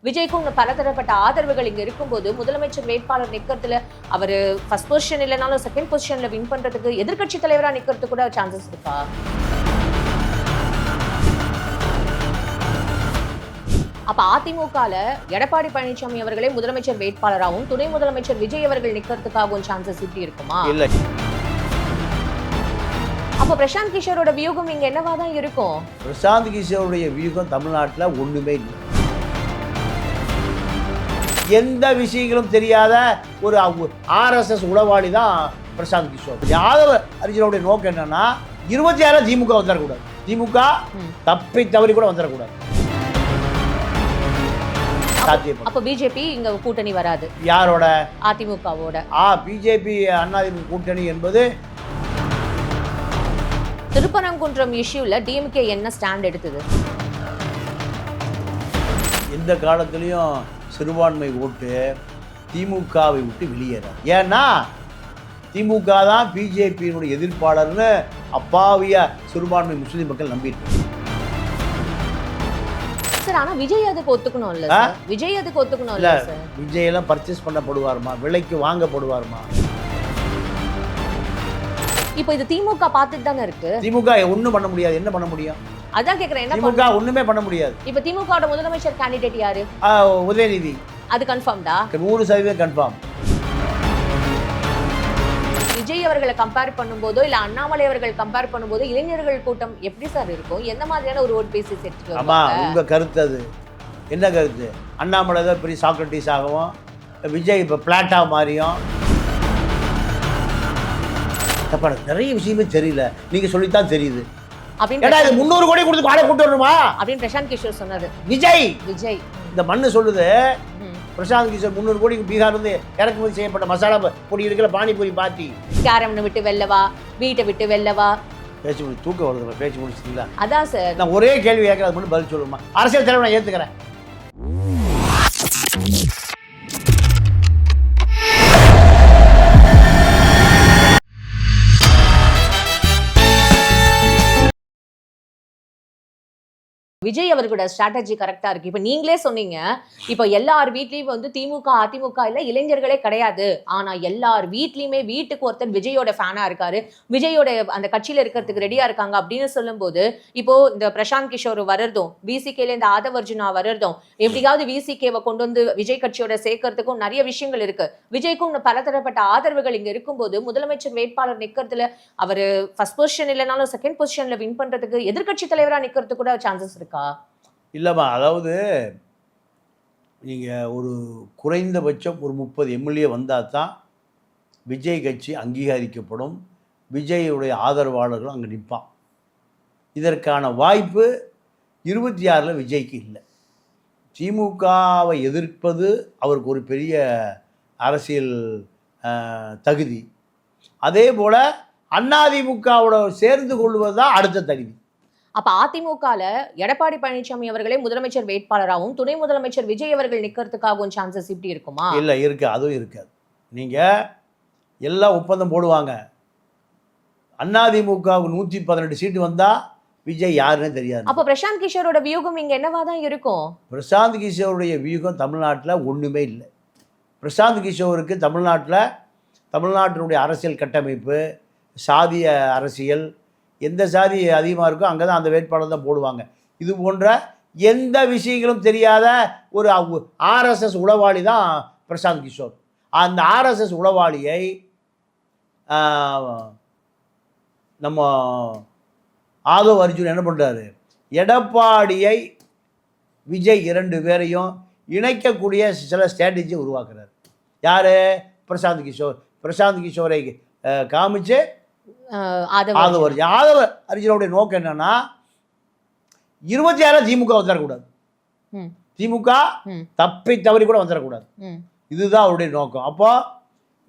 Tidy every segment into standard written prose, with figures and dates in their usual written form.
விஜய்க்கும் பலதரப்பட்ட ஆதரவுகள் இங்க இருக்கும்போது முதலமைச்சர் வேட்பாளர் நிக்கிறதுல அவர் ஃபர்ஸ்ட் பொசிஷன் இல்லைனாலும் செகண்ட் பொசிஷன்ல வின் பண்றதுக்கு எதிர்க்கட்சி தலைவரா நிக்கிறதுக்கு கூட சான்சஸ் இருக்கா? அப்ப அதிமுகல எடப்பாடி பழனிசாமி அவர்களே முதலமைச்சர் வேட்பாளராகவும் துணை முதலமைச்சர் விஜய் அவர்கள் நிக்கிறதுக்காகவும் சான்சஸ் இப்படி இருக்குமா? இல்ல. அப்ப பிரசாந்த் கிஷோரோட வியூகம் இங்க என்னவா தான் இருக்கும்? பிரசாந்த் கிஷோருடைய வியூகம் தமிழ்நாட்டில் ஒண்ணுமே இல்லை. எந்த விஷயங்களும் தெரியாத ஒரு RSS உளவாளி தான் பிரசாந்த் கிஷோர். யாதவ அர்ஜுனோடைய நோக்கம் என்னன்னா 26 திமுக வந்துடக்கூடாது, திமுக தப்பி தவறி கூட வந்துடக்கூடாது. அப்ப பிஜேபி இங்க கூட்டணி வராது. யாரோட? அதிமுகவோட. பிஜேபி அதிமுக கூட்டணி என்பது திருப்பரங்குன்றம் இஷ்யூல டிஎம்கே என்ன ஸ்டாண்ட் எடுத்தது? எந்த காலத்திலையும் சிறுபான்மை ஓட்டு திமுகவை விட்டு வெளியேறாது. ஏன்னா திமுக தான் பிஜேபியினுடைய எதிர்ப்பாளர்னு அப்பாவிய சிறுபான்மை முஸ்லீம் மக்கள் நம்பிட்டு. சார் ஆனா விஜய் அதுக்கு ஒத்துக்கணும் இல்ல சார்? விஜய் அதுக்கு ஒத்துக்கணும் இல்ல சார்? விஜய் எல்லாம் பர்ச்சேஸ் பண்ணப்படுவாருமா, விலைக்கு வாங்கப்படுவாருமா? இப்போ இது திமுக பார்த்துட்டு தானே இருக்கு. திமுக ஒண்ணும் பண்ண முடியாது. என்ன பண்ண முடியும்? அதான் கேக்குறேன். என்ன திமுக ஒண்ணுமே பண்ண முடியாது. இப்போ திமுகவோட முதலமைச்சர் கேண்டிடேட் யாரு? உதயநிதி. அது கன்ஃபார்ம்டா? 100% கன்ஃபார்ம். விஜய் அவர்களை கம்பேர் பண்ணும்போதோ இல்ல அண்ணாமலை அவர்கள் கம்பேர் பண்ணும்போது இளைஞர்கள் கூட்டம் எப்படி சார் இருக்கும்? என்ன மாதிரியான ஒரு ஓட் பேசி செட்? ஆமா, உங்க கருத்து அது என்ன கருத்து? அண்ணாமலை தான் பெரிய சாக்ரட்டிஸ் ஆகவும், விஜய் இப்போ பிளாட்டா மாறியும். அப்ப நிறைய விஷயமே தெரியல, நீங்க சொல்லித்தான் தெரியுது. அப்படின்னு 300 கோடி கொடுத்து பாட கூட்டு வரணுமா அப்படின்னு பிரசாந்த் கிஷோர் சொன்னாரு. விஜய் இந்த மண்ணு சொல்லுது. பிரசாந்த் கிஷோர் 300 கோடிக்கு பீகார் வந்து இறக்குமதி செய்யப்பட்ட மசாலா பொடி இருக்கிற பானிபூரி பாத்தி கேரம்னு விட்டு வெல்லவா, வீட்டை விட்டு வெல்லவா, பேச்சு முடிச்சு தூக்கம் வருது. பேச்சு முடிச்சிட்டீங்களா? அதான் சார். நான் ஒரே கேள்வி கேட்கறது மட்டும் பதில் சொல்லுமா? அரசியல் தலைவர் நான் ஏத்துக்கிறேன். விஜய் அவர்களோட ஸ்ட்ராட்டஜி கரெக்டா இருக்கு. இப்ப நீங்களே சொன்னீங்க, இப்ப எல்லார் வீட்லயும் வந்து திமுக அதிமுக இல்ல இளைஞர்களே கிடையாது, ஆனா எல்லார் வீட்லயுமே வீட்டுக்கு ஒருத்தர் விஜயோட ஃபேனா இருக்காரு, விஜயோட அந்த கட்சியில இருக்கிறதுக்கு ரெடியா இருக்காங்க அப்படின்னு சொல்லும் போது, இப்போ இந்த பிரசாந்த் கிஷோர் வரதும் விசிகேல இந்த ஆதவ அர்ஜுனா வரதும் எப்படியாவது விசிகேவை கொண்டு வந்து விஜய் கட்சியோட சேர்க்கறதுக்கும் நிறைய விஷயங்கள் இருக்கு. விஜய்க்கும் பலதரப்பட்ட ஆதரவுகள் இங்க இருக்கும்போது முதலமைச்சர் வேட்பாளர் நிக்கிறதுல அவர் ஃபர்ஸ்ட் பொசிஷன் இல்லைனாலும் செகண்ட் பொசிஷன்ல வின் பண்றதுக்கு எதிர்க்கட்சி தலைவரா நிக்கிறதுக்கு கூட சான்சஸ் இருக்கு. இல்லைம்மா, அதாவது நீங்கள் ஒரு குறைந்தபட்சம் ஒரு 30 எம்எல்ஏ வந்தால் தான் விஜய் கட்சி அங்கீகரிக்கப்படும், விஜயுடைய ஆதரவாளர்களும் அங்கே நிற்பான். இதற்கான வாய்ப்பு 26 விஜய்க்கு இல்லை. திமுகவை எதிர்ப்பது அவருக்கு ஒரு பெரிய அரசியல் தகுதி. அதே போல் அதிமுகவோட சேர்ந்து கொள்வது தான் அடுத்த தகுதி. அப்ப அதிமுகல எடப்பாடி பழனிசாமி அவர்களே முதலமைச்சர் வேட்பாளராகவும் துணை முதலமைச்சர் விஜய் அவர்கள் நிக்கிறதுக்காகவும் சான்சஸ் இப்படி இருக்குமா? இல்லை, இருக்கு. அதுவும் இருக்காது. நீங்க எல்லாம் ஒப்பந்தம் போடுவாங்க. அதிமுகவுக்கு 118 சீட்டு வந்தா விஜய் யாருன்னு தெரியாது. அப்ப பிரசாந்த் கிஷோரோட வியூகம் இங்க என்னவா தான் இருக்கும்? பிரசாந்த் கிஷோருடைய வியூகம் தமிழ்நாட்டில் ஒண்ணுமே இல்லை. பிரசாந்த் கிஷோருக்கு தமிழ்நாட்டினுடைய அரசியல் கட்டமைப்பு, சாதிய அரசியல், எந்த சாதி அதிகமாக இருக்கோ அங்கே தான் அந்த வேட்பாளர் தான் போடுவாங்க. இது போன்ற எந்த விஷயங்களும் தெரியாத ஒரு RSS உளவாளி தான் பிரசாந்த் கிஷோர். அந்த RSS உளவாளியை நம்ம ஆதவ அர்ஜுன் என்ன பண்ணுறாரு? எடப்பாடியை விஜய் 2 பேரையும் இணைக்கக்கூடிய சில ஸ்ட்ராட்டஜி உருவாக்குறாரு. யார்? பிரசாந்த் கிஷோர். பிரசாந்த் கிஷோரை காமிச்சு ஆதவ அர்ஜுனோடைய நோக்கம் என்னன்னா 26 திமுக வந்துடக்கூடாது, திமுக தப்பி தவறி கூட வந்துடக்கூடாது. இதுதான் அவருடைய நோக்கம். அப்போ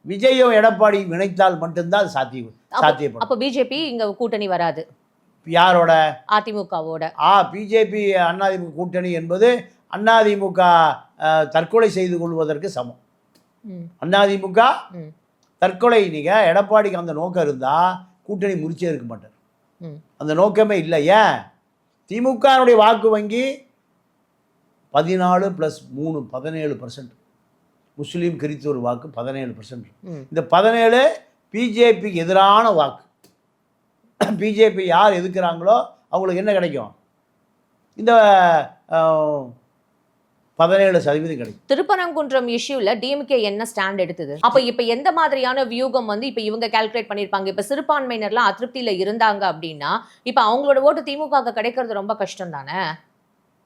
விஜயும் எடப்பாடியும் இணைத்தால் மட்டும்தான் அது சாத்தியப்படும். அப்போ பிஜேபி இங்க கூட்டணி வராது. யாரோட? அதிமுகவோட. பிஜேபி அதிமுக கூட்டணி என்பது அதிமுக தற்கொலை செய்து கொள்வதற்கு சமம். அதிமுக தற்கொலை. நீங்கள் எடப்பாடிக்கு அந்த நோக்கம் இருந்தால் கூட்டணி முடிச்சே இருக்க மாட்டார். அந்த நோக்கமே இல்லை. ஏன்? திமுகனுடைய வாக்கு வங்கி 14 + 3 17%. முஸ்லீம் கிறிஸ்துவர் வாக்கு 17%. இந்த 17 பிஜேபிக்கு எதிரான வாக்கு. பிஜேபி யார் எதிர்க்கிறாங்களோ அவங்களுக்கு என்ன கிடைக்கும்? இந்த 17% கிடைக்கும். திருப்பரங்குன்றம் இஷ்யூல டிஎம்கே என்ன ஸ்டாண்ட் எடுத்தது? அப்ப இப்ப எந்த மாதிரியான வியூகம் வந்து இப்ப இவங்க கால்குலேட் பண்ணிருப்பாங்க? இப்ப சிறுபான்மையினர்லாம் அதிருப்தியில இருந்தாங்க அப்படின்னா இப்ப அவங்களோட ஓட்டு திமுக கிடைக்கிறது ரொம்ப கஷ்டம் தானே?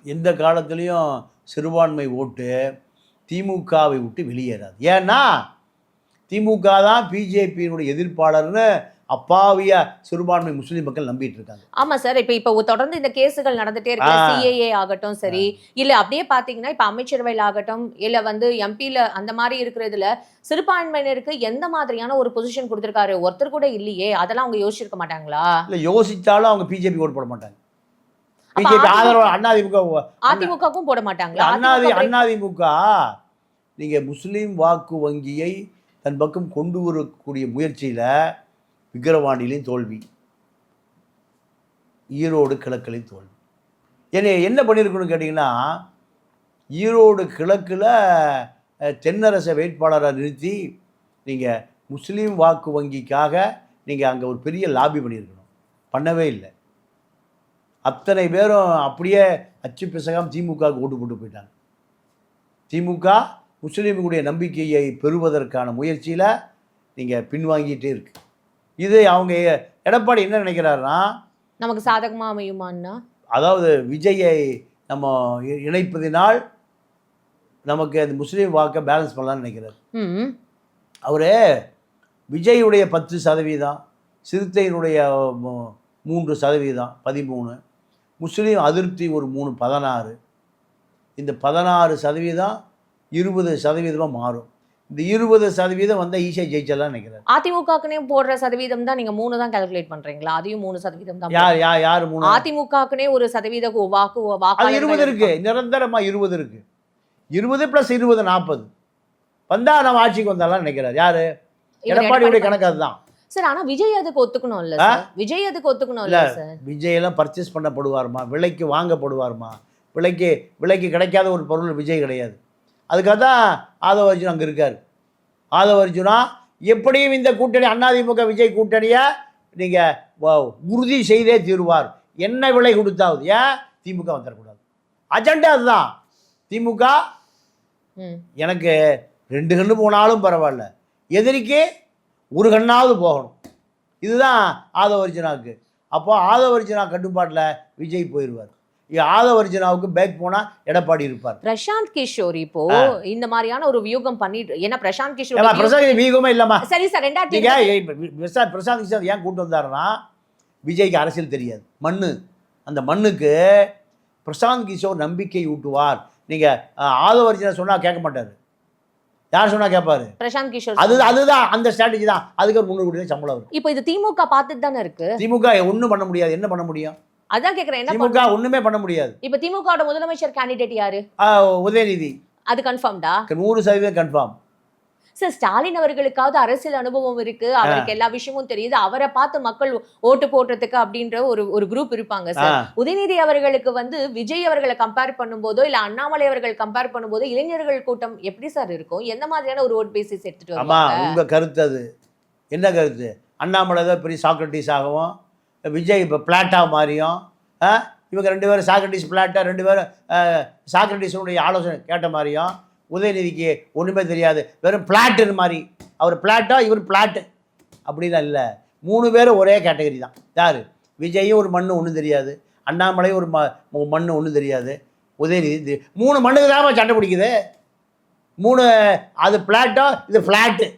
எந்த காலத்துலேயும் சிறுபான்மை ஓட்டு திமுகவை விட்டு வெளியேறாது. ஏன்னா திமுக தான் பிஜேபியினுடைய எதிர்ப்பாளர்னு அப்பாவியா சிறுபான்மை முஸ்லீம் மக்கள் நம்பிட்டு இருக்காங்க. ஆமா சார். இப்ப தொடர்ந்து இந்த கேஸுகள் நடந்துட்டே இருக்கு. சிஏஏ ஆகட்டும் சரி, இல்ல அப்படியே பாத்தீங்கன்னா இப்ப அமைச்சரவையில் ஆகட்டும், இல்ல வந்து எம்பில அந்த மாதிரி இருக்கிறதுல சிறுபான்மையினருக்கு எந்த மாதிரியான ஒரு பொசிஷன் கொடுத்திருக்காரு? ஒருத்தர் கூட இல்லையே. அதெல்லாம் அவங்க யோசிச்சிருக்க மாட்டாங்களா? இல்ல யோசிச்சாலும் அவங்க பிஜேபி ஓட்டு போட மாட்டாங்க. பிஜேபி ஆதரவு அதிமுகவும் போட மாட்டாங்களா? அதிமுக நீங்க முஸ்லீம் வாக்கு வங்கியை தன் பக்கம் கொண்டு வரக்கூடிய முயற்சியில விக்கிரவாண்டிலையும் தோல்வி, ஈரோடு கிழக்குலையும் தோல்வி. என்ன பண்ணியிருக்கணும்னு கேட்டிங்கன்னா, ஈரோடு கிழக்கில் தென்னரச வேட்பாளரை நிறுத்தி நீங்கள் முஸ்லீம் வாக்கு வங்கிக்காக நீங்கள் அங்கே ஒரு பெரிய லாபி பண்ணியிருக்கணும். பண்ணவே இல்லை. அத்தனை பேரும் அப்படியே அச்சு பிசகாமல் திமுகவுக்கு ஓட்டு போட்டு போயிட்டாங்க. திமுக முஸ்லீமுடைய நம்பிக்கையை பெறுவதற்கான முயற்சியில் நீங்கள் பின்வாங்கிட்டே இருக்கு. இது அவங்க எடப்பாடி என்ன நினைக்கிறாருன்னா, நமக்கு சாதகமாக அமையுமான்னா, அதாவது விஜயை நம்ம இணைப்பதினால் நமக்கு அந்த முஸ்லீம் வாக்கை பேலன்ஸ் பண்ணலான்னு நினைக்கிறார். அவர் விஜயுடைய 10%, சிறுத்தையினுடைய 3%, 13, முஸ்லீம் அதிருப்தி ஒரு 3, 16. இந்த 16% 20% மாறும். இந்த 20% வந்தால் ஈஸியாக ஜெயிச்சலாம் நினைக்கிறார். அதிமுகக்குனே போடுற சதவீதம் தான் நீங்க 3 தான் கால்குலேட் பண்றீங்களா? அதையும் 3% தான். யார் 3? அதிமுகக்குனே ஒரு சதவீத வாக்கு 20 இருக்கு. நிரந்தரமா 20 இருக்கு. 20 + 20 40 வந்தா நம்ம ஆட்சிக்கு வந்தாலாம் நினைக்கிறார். யாரு? எடப்பாடியுடைய கணக்கு அதுதான் சார். ஆனா விஜய் அதுக்கு ஒத்துக்கணும் இல்ல சார்? விஜய் அதுக்கு ஒத்துக்கணும் இல்ல சார்? விஜய் எல்லாம் பர்ச்சேஸ் பண்ணப்படுவாருமா? விலைக்கு வாங்கப்படுவாருமா? விலைக்கு கிடைக்காத ஒரு பொருள் விஜய் கிடையாது. அதுக்காக தான் ஆதவ அர்ஜுன் அங்கே இருக்கார். ஆதவ அர்ஜுனா எப்படியும் இந்த கூட்டணி அதிமுக விஜய் கூட்டணியை நீங்கள் உறுதி செய்தே தீர்வார். என்ன விலை கொடுத்தாவது. ஏன் திமுக வந்துடக்கூடாது. அஜெண்டா அதுதான். திமுக எனக்கு 2 கண்ணு போனாலும் பரவாயில்ல, எதிரிக்கு 1 கண்ணாவது போகணும். இதுதான் ஆதவ அர்ஜுனாவுக்கு. அப்போ ஆதவ அர்ஜுனா கட்டுப்பாட்டில் விஜய் போயிடுவார். ஆதவ அர்ஜுனாவுக்கு பேக் போனா எடப்பாடி இருப்பார். பிரசாந்த் கிஷோர் இப்போ இந்த மாதிரியான ஒரு வியூகம் பண்ணிட்டு, ஏன்னா பிரசாந்த் கிஷோர் வியூகமே இல்லமா. சரி சார். பிரசாந்த் கிஷோர் ஏன் கூட்டு வந்தாருன்னா, விஜய்க்கு அரசியல் தெரியாது, மண்ணு. அந்த மண்ணுக்கு பிரசாந்த் கிஷோர் நம்பிக்கை ஊட்டுவார். நீங்க ஆதவ அர்ஜுனா சொன்னா கேட்க மாட்டாரு. யார் சொன்னா கேட்பாரு? பிரசாந்த் கிஷோர். அதுதான் அந்த ஸ்ட்ராட்டஜி தான். அதுக்கு ஒரு 300 கோடி சம்பளம் வரும். இப்போ இது திமுக பார்த்துட்டு தானே இருக்கு. திமுக ஒன்றும் பண்ண முடியாது. என்ன பண்ண முடியும்? அதான் கேக்குறேன். திமுக ஒண்ணுமே பண்ண முடியாது. இப்ப திமுகவோட முதலமைச்சர் கேண்டிடேட் யாரு? உதயநிதி. அது கன்ஃபார்ம்டா? 100% கன்ஃபார்ம். சார், ஸ்டாலின் அவர்களுக்காவது அரசியல் அனுபவம் இருக்கு, அவருக்கு எல்லா விஷயமும் தெரியுது, அவரை பார்த்து மக்கள் ஓட்டு போடுறதுக்கு அப்படின்ற ஒரு குரூப் இருப்பாங்க சார். உதயநிதி அவர்களுக்கு வந்து விஜய் அவர்களை கம்பேர் பண்ணும்போதோ இல்ல அண்ணாமலை அவர்கள் கம்பேர் பண்ணும்போதோ இளைஞர்கள் கூட்டம் எப்படி சார் இருக்கும்? எந்த மாதிரியான ஒரு ஓட் பேசிஸ் எடுத்துட்டு வருவாங்க? உங்க கருத்து அது என்ன கருத்து? அண்ணாமலை தான் பெரிய சாக்ரட்டிஸ் ஆகவும், விஜய் இப்போ பிளாட்டாக மாறியும், இவங்க 2 பேரும் சாக்ரட்டிஸ் பிளாட்டாக 2 பேரும் சாக்ரட்டிஸுடைய ஆலோசனை கேட்ட மாதிரியும், உதயநிதிக்கு ஒன்றுமே தெரியாது, வெறும் பிளாட்டுன்னு மாதிரி. அவர் பிளாட்டா, இவர் பிளாட்டு அப்படிலாம் இல்லை. 3 பேரும் ஒரே கேட்டகரி தான். யார்? விஜயும் ஒரு மண்ணு ஒன்றும் தெரியாது, அண்ணாமலையும் ஒரு மண்ணு ஒன்றும் தெரியாது, உதயநிதி 3 மண்ணுக்கு தான் சண்டை பிடிக்குது. 3 அது பிளாட்டோ, இது ஃப்ளாட்டு.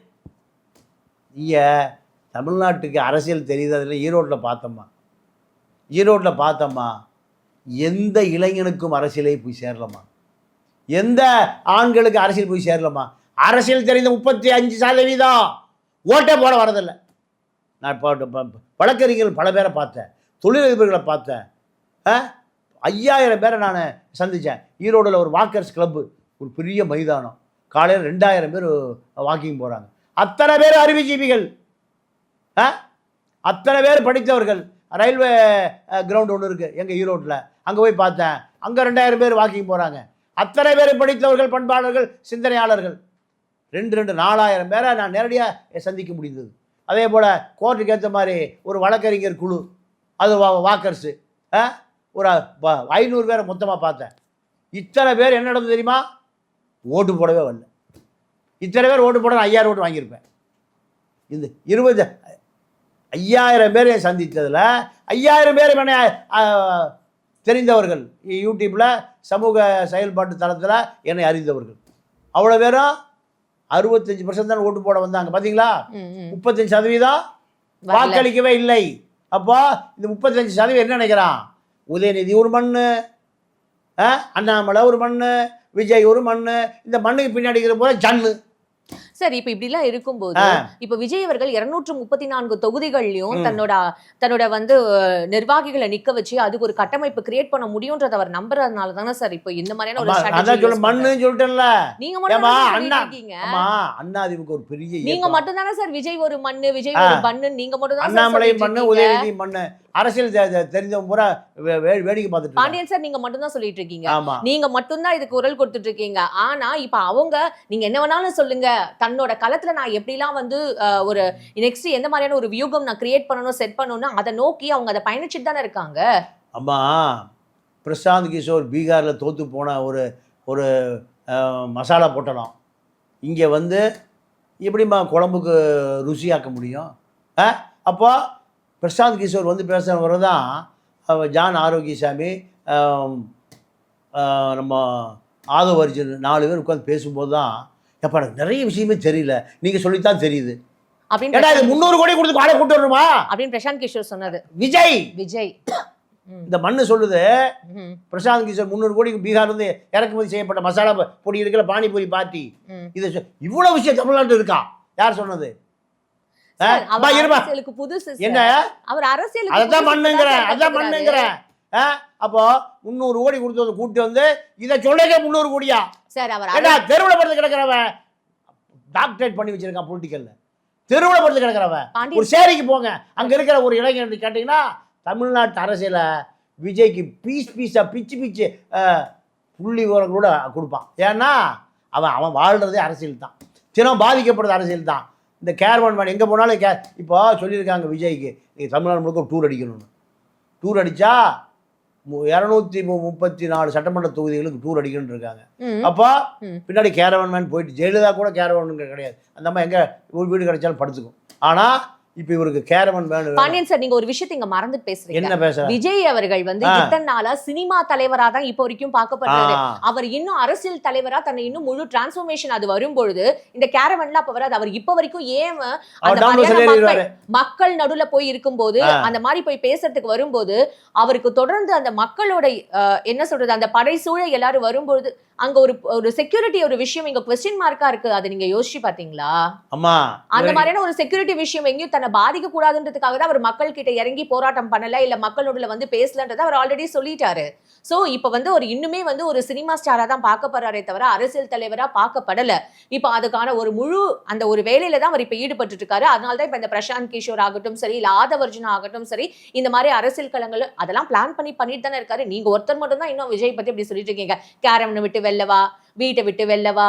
தமிழ்நாட்டுக்கு அரசியல் தெரியுது. அதில் ஈரோட்டில் பார்த்தோம்மா எந்த இளைஞனுக்கும் அரசியலை போய் சேரலாமா? எந்த ஆண்களுக்கு அரசியல் போய் சேரலாமா? அரசியல் தெரிந்த 35% ஓட்டே போட வரதில்லை. நான் வழக்கறிஞர்கள் பல பேரை பார்த்தேன், தொழிலதிபர்களை பார்த்தேன், 5000 பேரை நான் சந்தித்தேன். ஈரோடில் ஒரு வாக்கர்ஸ் கிளப்பு, ஒரு பெரிய மைதானம், காலையில் 2000 பேர் வாக்கிங் போகிறாங்க. அத்தனை பேர் அறிவுஜீவிகள், அத்தனை பேர் படித்தவர்கள். ரயில்வே கிரவுண்ட் ஒன்று இருக்குது எங்கள் ஈரோட்டில், அங்கே போய் பார்த்தேன். அங்கே 2000 பேர் வாக்கிங் போகிறாங்க. அத்தனை பேரை படித்தவர்கள், பண்பாளர்கள், சிந்தனையாளர்கள். 4000 பேரை நான் நேரடியாக சந்திக்க முடிந்தது. அதே போல் கோர்ட்டுக்கு ஏற்ற மாதிரி ஒரு வழக்கறிஞர் குழு, அது வாக்கர்ஸு, ஒரு 500 பேரை மொத்தமாக பார்த்தேன். இத்தனை பேர் என்ன நடந்தது தெரியுமா? ஓட்டு போடவே வரல. இத்தனை பேர் ஓட்டு போட 5000 ஓட்டு வாங்கியிருப்பேன். இந்த 5000 பேரை சந்தித்ததில் 5000 பேர் தெரிந்தவர்கள், யூடியூப்பில் சமூக செயல்பாட்டு தளத்தில் என்னை அறிந்தவர்கள். அவ்வளோ பேரும் 65% தான் ஓட்டு போட வந்தாங்க. பார்த்தீங்களா? 35% வாக்களிக்கவே இல்லை. அப்போ இந்த 35% என்ன நினைக்கிறான்? உதயநிதி ஒரு மண்ணு, அண்ணாமலை ஒரு மண்ணு, விஜய் ஒரு மண்ணு, இந்த மண்ணுக்கு பின்னாடி இருக்கிற போல ஜன்னு. சரி, இப்ப இப்படி எல்லாம் இருக்கும்போது இப்ப விஜய் அவர்கள் 234 தொகுதிகள்லயும் தன்னோட வந்து நிர்வாகிகளை நிக்க வச்சு அதுக்கு ஒரு கட்டமைப்பு கிரியேட் பண்ண முடியும்ன்றத அவர் நம்புறதுனால தானே சார் இப்போ இந்த மாதிரியான ஒரு ஸ்ட்ராட்டஜி மண்ணு சொல்லிட்டேன்ல. நீங்க மட்டும் அண்ணாதிமுக ஒரு பெரிய, நீங்க மட்டும் தானே சார் விஜய் ஒரு மண்ணு, விஜய் ஒரு மண்ணு, நீங்க மட்டும் தான் அண்ணாமலை மண்ணு, உதயநிதி மண்ணு, அரசியல் தெரிஞ்சவங்க பூரா வேடிக்கை பார்த்துட்டு. பாண்டியன் சார் நீங்க மட்டும் தான் சொல்லிட்டு இருக்கீங்க, நீங்க மட்டும் தான் இதுக்கு குரல் கொடுத்துட்டு இருக்கீங்க. ஆனா இப்ப அவங்க நீங்க என்ன வேணாலும் சொல்லுங்க, தன்னோட களத்துல நான் எப்படிலாம் வந்து ஒரு நெக்ஸ்ட் எந்த மாதிரியான ஒரு வியூகம் நான் கிரியேட் பண்ணணும், செட் பண்ணணும், அதை நோக்கி அவங்க அதை பயணிச்சுட்டு தானே இருக்காங்க. அம்மா, பிரசாந்த் கிஷோர் பீகாரில் தோற்று போன ஒரு மசாலா போட்டலாம் இங்கே வந்து எப்படிம்மா குழம்புக்கு ருசியாக்க முடியும்? அப்போ பிரசாந்த் கிஷோர் வந்து பேசுகிறவரை தான் ஜான் ஆரோக்கியசாமி, நம்ம ஆதவ அர்ஜுன் 4 பேர் உட்காந்து பேசும்போது தான் எப்போ எனக்கு நிறைய விஷயமே தெரியல, நீங்கள் சொல்லித்தான் தெரியுது அப்படின்னு 300 கோடி கொடுத்து வாடகை கூட்டு வரணுமா அப்படின்னு பிரசாந்த் கிஷோர் சொன்னது. விஜய் இந்த மண்ணு சொல்லுது. பிரசாந்த் கிஷோர் 300 கோடிக்கு பீகார் வந்து இறக்குமதி செய்யப்பட்ட மசாலா பொடி இருக்கிற பானிபூரி பார்ட்டி, இது இவ்வளவு விஷயம் தமிழ்நாட்டில் இருக்கா? யார் சொன்னது? என்ன அதான் மண்ணுங்கிற. அப்போ 300 கோடி கொடுத்து கூட்டி வந்து இதை சொல்லுங்க 300 கோடியா? தெருவில் படுத்து கிடக்கிறவன் டாக்டரேட் பண்ணி வச்சிருக்கான் பொலிட்டிக்கல்ல. தெருவில் படுத்து கிடக்கிறவன் ஒரு சேரிக்கு போங்க, அங்க இருக்கிற ஒரு இளைஞர் கேட்டீங்கன்னா தமிழ்நாட்டு அரசியல விஜய்க்கு பீஸா பிச்சு புள்ளி விவரம் கூட கொடுப்பான். ஏன்னா அவன் வாழ்றதே அரசியல் தான், தினம் பாதிக்கப்படுறது அரசியல் தான். இந்த கேரவன் மேன் எங்கே போனாலும் இப்போ சொல்லியிருக்காங்க விஜய்க்கு நீங்கள் தமிழ்நாடு முழுக்க டூர் அடிக்கணும்னு. டூர் அடித்தா 234 சட்டமன்ற தொகுதிகளுக்கு டூர் அடிக்கணும்னு இருக்காங்க. அப்போ பின்னாடி கேரவன் மேன் போயிட்டு, ஜெயலலிதா கூட கேரவன் கிடையாது, அந்த அம்மா எங்கே ஒரு வீடு கிடைச்சாலும் படுத்துக்கும். ஆனால் இப்ப இவருக்கு கேரவன் வேணும். பாண்டியன் சார், நீங்க ஒரு விஷயத்தை இங்க மறந்து பேசுறீங்க. என்ன பேசுற? விஜய் அவர்கள் வந்து இத்தனை நாளா சினிமா தலைவரா தான் இப்ப வரைக்கும் பார்க்கப்படுறாரு. அவர் இன்னும் அரசியல் தலைவரா தன்னை இன்னும் முழு டிரான்ஸ்ஃபர்மேஷன் அது வரும்பொழுது இந்த கேரவன்ல அப்ப வராது. அவர் இப்ப வரைக்கும் ஏன் மக்கள் நடுவுல போய் இருக்கும்போது அந்த மாதிரி போய் பேசுறதுக்கு வரும்போது அவருக்கு தொடர்ந்து அந்த மக்களோட என்ன சொல்றது அந்த படைசூழ எல்லாரும் வரும்போது அங்க ஒரு செக்யூரிட்டி ஒரு விஷயம் இங்க क्वेश्चन மார்க்கா இருக்கு. அதை நீங்க யோசிச்சு பாத்தீங்களா? அம்மா, அந்த மாதிரியான ஒரு செக்யூரிட்டி விஷயம் எங்கேயும் தன்னை பாதிக்க கூடாதுன்றதுக்காக தான் அவர் மக்கள் கிட்ட இறங்கி போராட்டம் பண்ணல, இல்ல மக்களோட வந்து பேசலன்றதை அவர் ஆல்ரெடி சொல்லிட்டாரு. சோ இப்ப வந்து ஒரு இன்னுமே வந்து ஒரு சினிமா ஸ்டாரா தான் பார்க்கப்படுறாரே தவிர அரசியல் தலைவரா பார்க்கப்படல. இப்ப அதுக்கான ஒரு முழு அந்த ஒரு வேலையில தான் அவர் இப்ப ஈடுபட்டு இருக்காரு. அதனாலதான் இப்ப இந்த பிரசாந்த் கிஷோர் ஆகட்டும் சரி, இல்ல ஆதவ அர்ஜுன் ஆகட்டும் சரி, இந்த மாதிரி அரசியல் களங்கள் அதெல்லாம் பிளான் பண்ணிட்டு தானே இருக்காரு. நீங்க ஒருத்தர் மட்டும் தான் இன்னும் விஜய் பத்தி அப்படி சொல்லிட்டு இருக்கீங்க, கேரவனை விட்டு வெல்லவா, வீட்டை விட்டு வெல்லவா.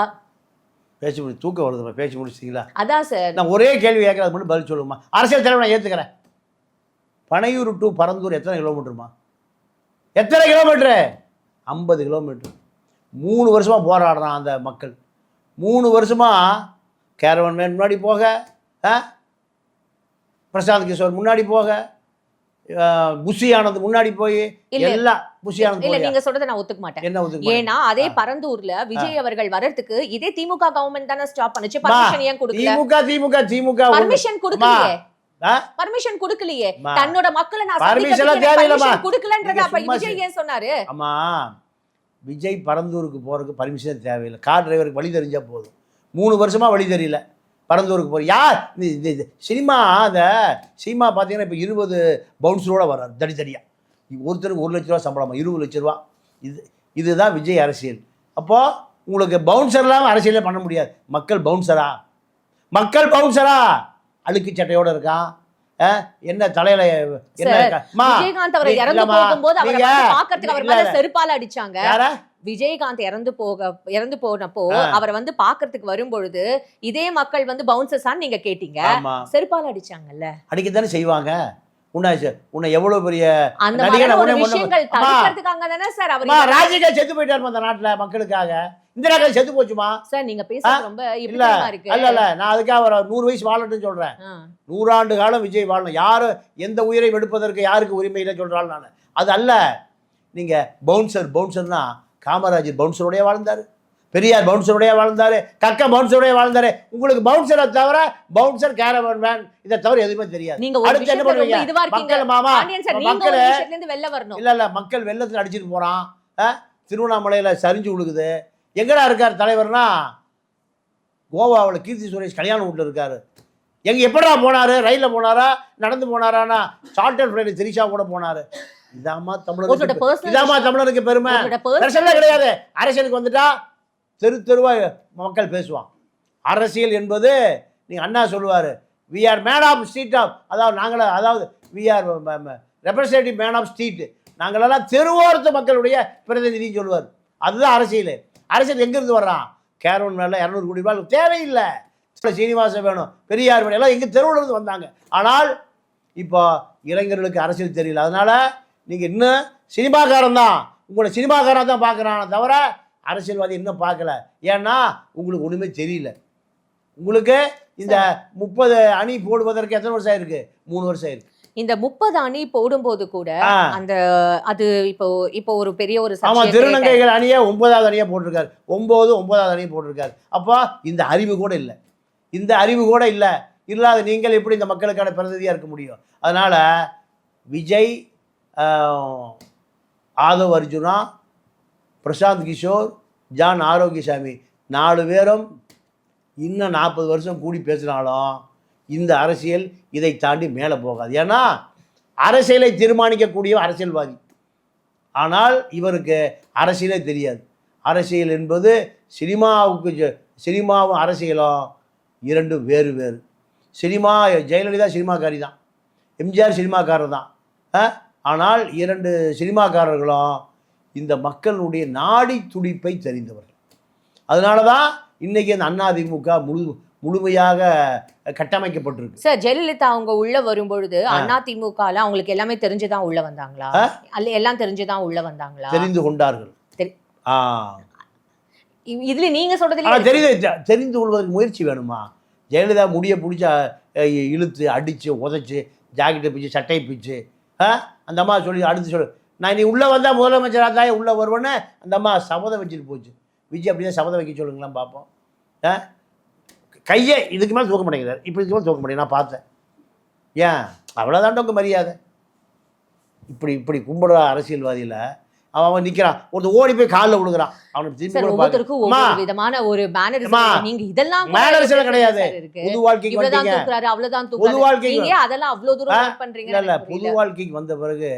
பேச்சு முடி தூக்கம் வருதுமா, பேச்சு முடிச்சிங்களா? அதான் சார், நான் ஒரே கேள்வி கேட்கறது மட்டும் பதில் சொல்லுமா. அரசியல் தலைவர் நான் ஏற்றுக்கிறேன். பனையூர் டு பரந்தூர் எத்தனை கிலோமீட்டருமா? எத்தனை கிலோமீட்டரு? 50 கிலோமீட்டர். 3 வருஷமா போராடுறான் அந்த மக்கள். 3 வருஷமா கேரவன் மேன் முன்னாடி போக, பிரசாந்த் கிஷோர் முன்னாடி போக, புஷி ஆனந்த் முன்னாடி போய் எல்லாம் புஷி ஆனந்த் இல்ல நீங்க சொல்றத நான் ஒத்துக்க மாட்டேன். என்ன ஒத்துக்க? ஏன்னா அதே பரந்தூர்ல விஜய் அவர்கள் வரதுக்கு இதே திமுக கவர்மெண்ட் தான ஸ்டாப் பண்ணுச்சு. பர்மிஷன் ஏன் கொடுக்கல? திமுக பர்மிஷன் கொடுக்கலையே. பர்மிஷன் கொடுக்கலையே. தன்னோட மக்களை நான் பர்மிஷன் கொடுக்கலன்றத அப்ப விஜய் ஏன் சொன்னாரு? ஆமா, விஜய் பரந்தூருக்கு போறதுக்கு பர்மிஷன் தேவையில்லை. கார் டிரைவருக்கு வழி தெரிஞ்சா போதும். 3 வருஷமா வழி தெரியல பரந்தூருக்கு போகிற யார்? இந்த சினிமா அந்த சினிமா பார்த்தீங்கன்னா இப்போ 20 பவுன்ஸரோட வர்றாரு தடித்தடியாக. ஒருத்தருக்கு 1 லட்ச ரூபா சம்பளமா, 20 லட்ச ரூபா. இதுதான் விஜய் அரசியல். அப்போது உங்களுக்கு பவுன்சர் இல்லாமல் அரசியலே பண்ண முடியாது. மக்கள் பவுன்சரா அழுக்கு சட்டையோடு இருக்கான். என்ன தலையில விஜயகாந்த் அவர் இறந்து போகும்போது அவரை பார்க்கிறதுக்கு அவர் மேல செருப்பால அடிச்சாங்க. விஜயகாந்த் இறந்து போனப்போ அவரை வந்து பாக்குறதுக்கு வரும்பொழுது இதே மக்கள் வந்து பவுன்சர்ஸான்னு நீங்க கேட்டீங்க, செருப்பால அடிச்சாங்கல்ல. அடிக்கத்தானே செய்வாங்க. உன்னை எவ்வளவு பெரிய அந்த மாதிரி ஒரு விஷயங்கள் தடுக்கிறதுக்காக தானே சார் அவர் ராஜிகா செத்து போயிட்டாரு அந்த நாட்டுல மக்களுக்காக. இந்திரா காந்தி செத்து போச்சுமா சார்? நீங்க பேசுறது ரொம்ப இல்ல இருக்கு. இல்ல நான் அதுக்காக ஒரு 100 வயசு வாழட்டும்னு சொல்றேன். 100 ஆண்டு காலம் விஜய் வாழணும். யாரும் எந்த உயிரை எடுப்பதற்கு யாருக்கு உரிமை இல்லை சொல்றாள் நான். அது அல்ல. நீங்க பவுன்சர்னா காமராஜர் பவுன்சருடைய வாழ்ந்தாரு, பெரியார் பவுன்சருடைய வாழ்ந்தாரு, கக்க பவுன்சருடைய வாழ்ந்தாரு. உங்களுக்கு பவுன்சரை தவிர பவுன்சர் கேரவன் வேன் இதை தவிர எதுவுமே தெரியாது. நீங்க அடுத்து என்ன பண்ணுவீங்க? மக்கள் மாமா மக்கள் வெளில வரணும். இல்ல மக்கள் வெள்ளத்துல அடிச்சுட்டு போறான். திருவண்ணாமலையில சரிஞ்சு விழுகுது. எங்கடா இருக்கார் தலைவர்னா கோவாவில் கீர்த்தி சுரேஷ் கல்யாண வீட்டில் இருக்காரு. எப்படா போனாரு? ரயிலில் போனாரா, நடந்து போனாரானா? சார்ட்டர் ஃபிளைட் திரிஷா கூட போனாரு. இதாமா தமிழனுக்கு பெருமை. கிடையாது. அரசியலுக்கு வந்துட்டா தெருவா மக்கள் பேசுவான். அரசியல் என்பது நீங்க அண்ணா சொல்லுவாரு, we are man of street of, அதாவது we are representative man of street. நாங்களெல்லாம் தெருவோரத்து மக்களுடைய பிரதிநிதின்னு சொல்லுவார். அதுதான் அரசியல். அரசியல் எங்கிருந்து வர்றான்? கேரவன் மேலே 200 கோடி ரூபாய் தேவையில்லை. சீனிவாசன் வேணும், பெரியார் வேணும், எல்லாம் எங்கள் தெருவில் இருந்து வந்தாங்க. ஆனால் இப்போ இளைஞர்களுக்கு அரசியல் தெரியல. அதனால நீங்கள் இன்னும் சினிமாக்காரன் தான், உங்களை சினிமாக்காரன் தான் பார்க்குறானே தவிர அரசியல்வாதி இன்னும் பார்க்கல. ஏன்னா உங்களுக்கு ஒன்றுமே தெரியல. உங்களுக்கு இந்த 30 அணி போடுவதற்கு எத்தனை வருஷம் ஆயிருக்கு? 3 வருஷம் ஆயிருக்கு. இந்த 30 அணி போடும்போது கூட அந்த அது இப்போ ஒரு பெரிய ஒரு திருநங்கைகள் அணியை 9வது அணியை போட்டிருக்காரு. 9வது அணியை போட்டிருக்காரு. அப்போ இந்த அறிவு கூட இல்லை. இல்லாத நீங்கள் எப்படி இந்த மக்களுக்கான பிரதிநிதியாக இருக்க முடியும்? அதனால விஜய், ஆதவ் அர்ஜுனா, பிரசாந்த் கிஷோர், ஜான் ஆரோக்கியசாமி 4 பேரும் இன்னும் 40 வருஷம் கூடி பேசினாலும் இந்த அரசியல் இதை தாண்டி மேலே போகாது. ஏன்னா அரசியலை தீர்மானிக்கக்கூடிய அரசியல்வாதி. ஆனால் இவருக்கு அரசியலே தெரியாது. அரசியல் என்பது சினிமாவும் அரசியலும் 2 வேறு. ஜெயலலிதா சினிமாக்காரி தான், எம்ஜிஆர் சினிமாக்காரர் தான். ஆனால் 2 சினிமாக்காரர்களும் இந்த மக்களுடைய நாடி துடிப்பை தெரிந்தவர்கள். அதனால தான் இன்னைக்கு அந்த அதிமுக முழுமையாக கட்டமைக்கப்பட்டிருக்கு. சார், ஜெயலலிதா அவங்க உள்ள வரும்பொழுது அதிமுகல அவங்களுக்கு எல்லாமே தெரிஞ்சுதான் உள்ள வந்தாங்களா? எல்லாம் தெரிஞ்சுதான் உள்ள வந்தாங்களா? தெரிந்து கொண்டார்கள். இதுல நீங்க சொல்றதுல தெரிந்து கொள்வதற்கு முயற்சி வேணுமா? ஜெயலலிதா முடிய பிடிச்ச இழுத்து அடிச்சு உதைச்சு ஜாக்கெட்டை பிச்சு சட்டையை பிச்சு அந்த அம்மா அடுத்து நான் நீ உள்ளே வந்தால் முதலமைச்சராக தான் உள்ளே வருவேன்னு அந்த அம்மா சபதம் வச்சுட்டு போச்சு. விஜய் அப்படிதான் சபதம் வைக்க சொல்லுங்களாம் பார்ப்போம். கையை இதுக்கு மேலே தூக்க மாட்டேங்கிறார். இப்போ இதுக்கு மேலே தூக்க மாட்டேங்க. நான் பார்த்தேன். ஏன் அவ்வளோதான்ட்டு உங்கள் மரியாதை. இப்படி கும்பிடுற அரசியல்வாதியில் அவன் நிற்கிறான், ஒருத்தர் ஓடி போய் காலில் விழுகிறான். அவனுக்கு திரும்பி விதமான ஒரு நீங்க இதெல்லாம் கிடையாது. பொது வாழ்க்கைக்கு பொது வாழ்க்கைக்கு அதெல்லாம் அவ்வளோ தூரம் பண்றீங்க. இல்லை, பொது வாழ்க்கைக்கு வந்த பிறகு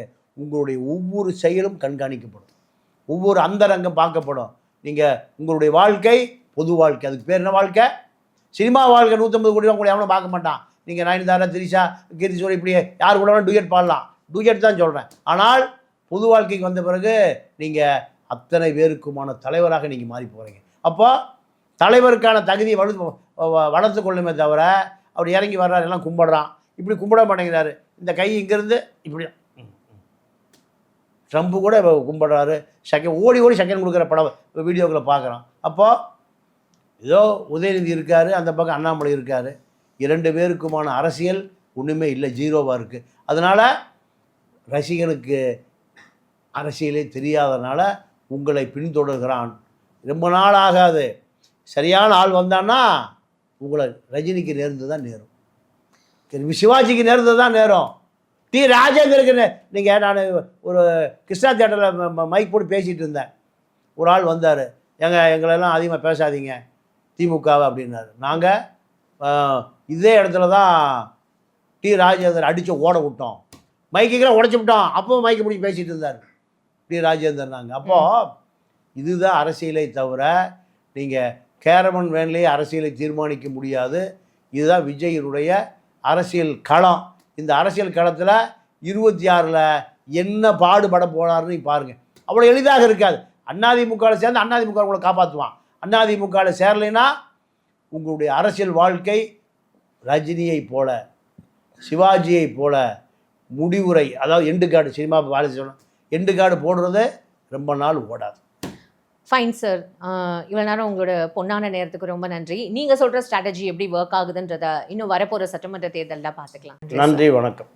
உங்களுடைய ஒவ்வொரு செயலும் கண்காணிக்கப்படும், ஒவ்வொரு அந்தரங்கம் பார்க்கப்படும். நீங்கள் உங்களுடைய வாழ்க்கை பொது வாழ்க்கை. அதுக்கு பேர் என்ன வாழ்க்கை? சினிமா வாழ்க்கை. 150 கோடி ரூபா கூட எவனும் பார்க்க மாட்டான். நீங்கள் நயன்தாரா, திரிஷா, கீர்த்தி சுரேஷ் இப்படி யார் கூட டூயட் பாடலாம். டூயட் தான் சொல்கிறேன். ஆனால் பொது வாழ்க்கைக்கு வந்த பிறகு நீங்கள் அத்தனை பேருக்குமான தலைவராக நீங்கள் மாறி போகிறீங்க. அப்போ தலைவருக்கான தகுதியை வளர்த்து கொள்ளுமே தவிர அப்படி இறங்கி வர்றாரு, எல்லாம் கும்பிடுறான். இப்படி கும்பிட மாட்டேங்கிறாரு. இந்த கை இங்கேருந்து இப்படி ட்ரம்ப் கூட கும்பிடுறாரு. ஓடி செகண்ட் கொடுக்குற படம் வீடியோக்களை பார்க்குறான். அப்போது ஏதோ உதயநிதி இருக்கார், அந்த பக்கம் அண்ணாமலை இருக்கார். 2 பேருக்குமான அரசியல் ஒன்றுமே இல்லை, ஜீரோவாக இருக்குது. அதனால் ரசிகனுக்கு அரசியலே தெரியாதனால உங்களை பின்தொடர்கிறான். ரொம்ப நாள் ஆகாது, சரியான ஆள் வந்தான்னா உங்களை ரஜினிக்கு நேர்ந்து தான் நேரும், சிவாஜிக்கு நேர்ந்து தான் நேரும், டி ராஜேந்தருக்கு. நீங்கள் நான் ஒரு கிருஷ்ணா தியேட்டரில் மைக் போட்டு பேசிகிட்டு இருந்தேன். ஒரு ஆள் வந்தார், எங்களெல்லாம் அதிகமாக பேசாதீங்க திமுகவை அப்படின்னாரு. நாங்கள் இதே இடத்துல தான் டி ராஜேந்தர் அடித்து ஓட விட்டோம், மைக்குக்கெல்லாம் உடச்சி விட்டோம். அப்போவும் மைக்கு முடிச்சு பேசிகிட்டு இருந்தார் டி ராஜேந்தர். நாங்கள் அப்போது இதுதான் அரசியலை தவிர நீங்கள் கேரவன் வேன்லேயே அரசியலை தீர்மானிக்க முடியாது. இதுதான் விஜயனுடைய அரசியல் களம். இந்த அரசியல் களத்தில் 26ல் என்ன பாடுபட போனார்னு பாருங்கள். அவ்வளோ எளிதாக இருக்காது. அதிமுகவில் சேர்ந்து அதிமுக உங்களை காப்பாற்றுவான். அதிமுகவில் சேரலைன்னா உங்களுடைய அரசியல் வாழ்க்கை ரஜினியை போல, சிவாஜியை போல முடிவுரை, அதாவது எண்டு கார்டு, சினிமா வேலை சொல்லணும், எண்டு கார்டு போடுறது ரொம்ப நாள் ஓடாது. ஃபைன் சார், இவ்வளோ நேரம் உங்களோட பொன்னான நேரத்துக்கு ரொம்ப நன்றி. நீங்கள் சொல்கிற ஸ்ட்ராட்டஜி எப்படி ஒர்க் ஆகுதுன்றத இன்னும் வரப்போகிற சட்டமன்ற தேர்தலில் பார்த்துக்கலாம். நன்றி, வணக்கம்.